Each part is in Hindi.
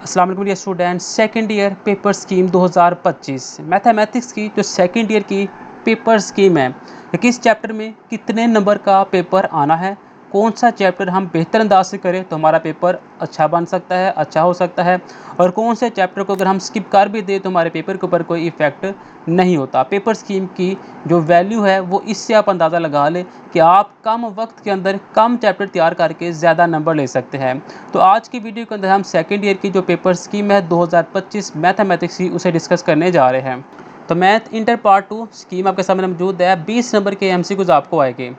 अस्सलाम वालेकुम dear student, second year paper scheme 2025 mathematics की जो सेकंड ईयर की पेपर स्कीम है, किस चैप्टर में कितने नंबर का पेपर आना है, कौन सा चैप्टर हम बेहतर अंदाज से करें तो हमारा पेपर अच्छा बन सकता है, अच्छा हो सकता है, और कौन से चैप्टर को अगर हम स्किप कर भी दें तो हमारे पेपर के ऊपर कोई इफ़ेक्ट नहीं होता। पेपर स्कीम की जो वैल्यू है वो इससे आप अंदाज़ा लगा लें कि आप कम वक्त के अंदर कम चैप्टर तैयार करके ज़्यादा नंबर ले सकते हैं। तो आज की वीडियो के अंदर हम सेकेंड ईयर की जो पेपर स्कीम है 2025 मैथमेटिक्स की उसे डिस्कस करने जा रहे हैं। तो मैथ इंटर पार्ट 2 स्कीम आपके सामने मौजूद है। 20 नंबर के एमसीक्यूज आपको आएंगे।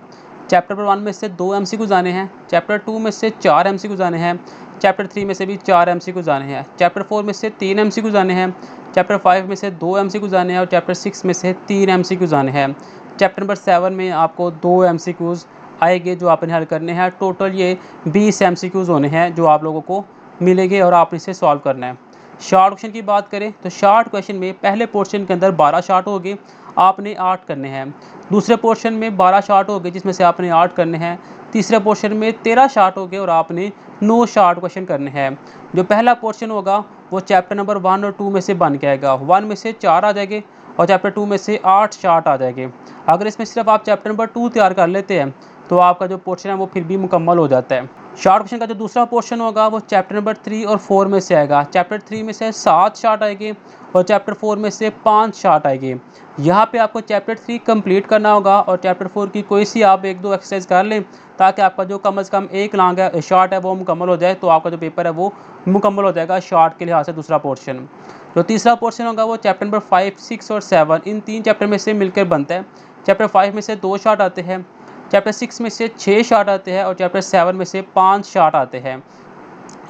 चैप्टर 1 में से 2 एमसीक्यूज आने हैं, चैप्टर 2 में से 4 एमसीक्यूज आने हैं, चैप्टर 3 में से भी 4 एमसीक्यूज आने हैं, चैप्टर 4 में से 3 एमसीक्यूज आने हैं, चैप्टर 5 में से 2 एमसीक्यूज आने हैं और चैप्टर 6 में से 3 एमसीक्यूज आने हैं। चैप्टर नंबर 7 में आपको 2 एमसीक्यूज आएंगे जो आपने हल करने हैं। टोटल ये 20 एमसीक्यूज होने हैं जो आप लोगों को मिलेंगे और आपने इसे सॉल्व करना है। शॉर्ट क्वेश्चन की बात करें तो शॉर्ट क्वेश्चन में पहले पोर्शन के अंदर 12 शॉर्ट हो गए, आपने 8 करने हैं। दूसरे पोर्शन में 12 शॉर्ट हो गए जिसमें से आपने 8 करने हैं। तीसरे पोर्शन में 13 शॉर्ट हो गए और आपने 9 शॉर्ट क्वेश्चन करने हैं। जो पहला पोर्शन होगा वो चैप्टर नंबर 1 और 2 में से बन के आएगा। 1 में से 4 आ जाएंगे और चैप्टर 2 में से 8 शॉर्ट आ जाएंगे। अगर इसमें सिर्फ आप चैप्टर नंबर 2 तैयार कर लेते हैं तो आपका जो पोर्शन है वो फिर भी मुकम्मल हो जाता है। शॉर्ट क्वेश्चन का जो दूसरा पोर्शन होगा वो चैप्टर नंबर 3 और 4 में से आएगा। चैप्टर 3 में से 7 शॉर्ट आएंगे और चैप्टर 4 में से 5 शॉर्ट आएंगे। यहाँ पे आपको चैप्टर 3 कंप्लीट करना होगा और चैप्टर 4 की कोई सी आप 1-2 एक्सरसाइज कर लें ताकि आपका जो कम से कम एक लॉन्ग है शॉर्ट है वो मुकम्मल हो जाए, तो आपका जो पेपर है वो मुकम्मल हो जाएगा शॉर्ट के लिहाज से। दूसरा पोर्शन जो तीसरा पोर्शन होगा वो चैप्टर नंबर 5, 6 और 7 इन 3 चैप्टर में से मिलकर बनता है। चैप्टर 5 में से 2 शॉर्ट आते हैं, चैप्टर 6 में से 6 शॉर्ट आते हैं और चैप्टर 7 में से 5 शॉर्ट आते हैं।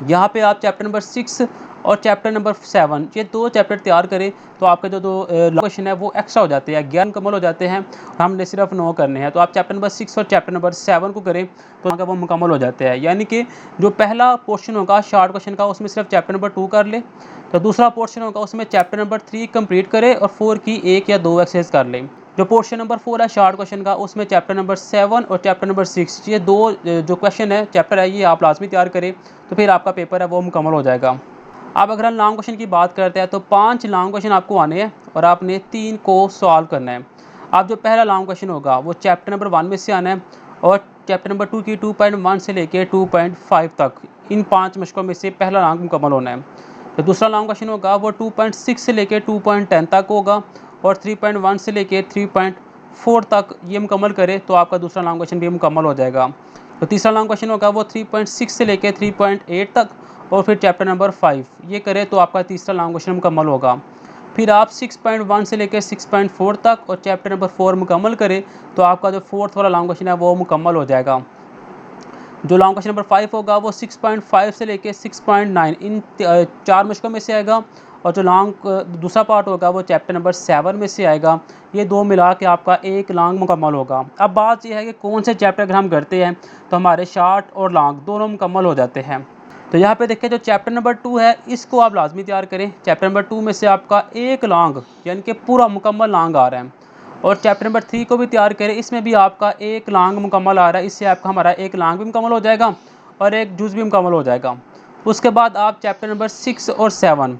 यहाँ पे आप चैप्टर नंबर 6 और चैप्टर नंबर 7 ये 2 चैप्टर तैयार करें तो आपके जो क्वेश्चन है वो एक्स्ट्रा हो जाते हैं, 11 मुकम्मल हो जाते हैं। हमने सिर्फ 9 करने हैं, तो आप चैप्टर नंबर 6 और चैप्टर नंबर 7 को करें तो आगे वो मुकम्मल हो जाते हैं। यानी कि जो पहला पोर्शन होगा शॉर्ट क्वेश्चन का उसमें सिर्फ चैप्टर नंबर 2 कर ले, तो दूसरा पोर्शन होगा उसमें चैप्टर नंबर 3 कंप्लीट करे और 4 की 1 या 2 एक्सरसाइज कर लें। जो पोर्शन नंबर 4 है शॉर्ट क्वेश्चन का उसमें चैप्टर नंबर 7 और चैप्टर नंबर 6 ये 2 जो क्वेश्चन है चैप्टर है ये आप लाजमी तैयार करें तो फिर आपका पेपर है वो मुकम्मल हो जाएगा। अब अगर हम लॉन्ग क्वेश्चन की बात करते हैं तो 5 लॉन्ग क्वेश्चन आपको आने हैं और आपने 3 को सॉल्व करना है। अब जो पहला लॉन्ग क्वेश्चन होगा वो चैप्टर नंबर 1 में से आना है और चैप्टर नंबर 2 की 2.1 से लेकर 2.5 तक इन 5 मशकों में से पहला लॉन्ग मुकम्मल होना है। तो दूसरा लॉन्ग क्वेश्चन होगा वो 2.6 से लेकर 2.10 तक होगा और 3.1 से लेकर 3.4 तक ये मुकम्मल करे तो आपका दूसरा लॉन्ग क्वेश्चन भी मुकम्मल हो जाएगा। तो तीसरा लॉन्ग क्वेश्चन होगा वो 3.6 से लेकर 3.8 तक और फिर चैप्टर नंबर 5 ये करे तो आपका तीसरा लॉन्ग क्वेश्चन मुकम्मल होगा। फिर आप 6.1 से लेकर 6.4 तक और चैप्टर नंबर 4 मुकम्मल करें तो आपका जो फोर्थ वाला लॉन्ग क्वेश्चन है वो मुकम्मल हो जाएगा। जो लॉन्ग क्वेश्चन नंबर 5 होगा वो 6.5 से लेकर 6.9 इन 4 मशकों में से आएगा और जो लॉन्ग दूसरा पार्ट होगा वो चैप्टर नंबर 7 में से आएगा। ये 2 मिला के आपका एक लॉन्ग मुकम्मल होगा। अब बात यह है कि कौन से चैप्टर अगर हम करते हैं तो हमारे शॉर्ट और लॉन्ग दोनों मुकम्मल हो जाते हैं। तो यहाँ पे देखिए जो चैप्टर नंबर 2 है इसको आप लाजमी तैयार करें। चैप्टर नंबर 2 में से आपका एक लॉन्ग यानी कि पूरा मुकम्मल लॉन्ग आ रहा है और चैप्टर नंबर 3 को भी तैयार करें, इसमें भी आपका एक लॉन्ग मुकम्मल आ रहा है। इससे आपका हमारा एक लॉन्ग भी मुकम्मल हो जाएगा और एक जुज़ भी मुकम्मल हो जाएगा। उसके बाद आप चैप्टर नंबर 6 और 7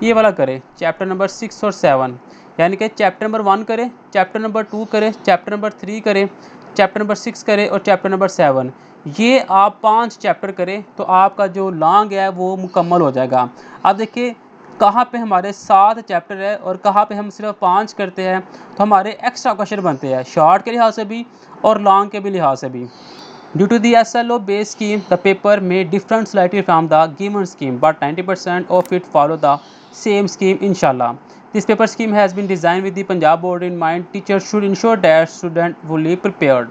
ये वाला करें। चैप्टर नंबर 6 और 7 यानी कि चैप्टर नंबर 1 करें, चैप्टर नंबर 2 करें, चैप्टर नंबर 3 करें, चैप्टर नंबर 6 करें और चैप्टर नंबर 7 ये आप 5 चैप्टर करें तो आपका जो लॉन्ग है वो मुकम्मल हो जाएगा। अब देखिए कहाँ पे हमारे 7 चैप्टर है और कहाँ पे हम सिर्फ 5 करते हैं तो हमारे एक्स्ट्रा क्वेश्चन बनते हैं शॉर्ट के लिहाज से भी और लॉन्ग के भी लिहाज से भी। Due to the SLO based scheme, the paper may differ slightly from the given scheme, but 90% of it follow the same scheme, inshallah. This paper scheme has been designed with the Punjab board in mind. Teachers should ensure that students fully prepared.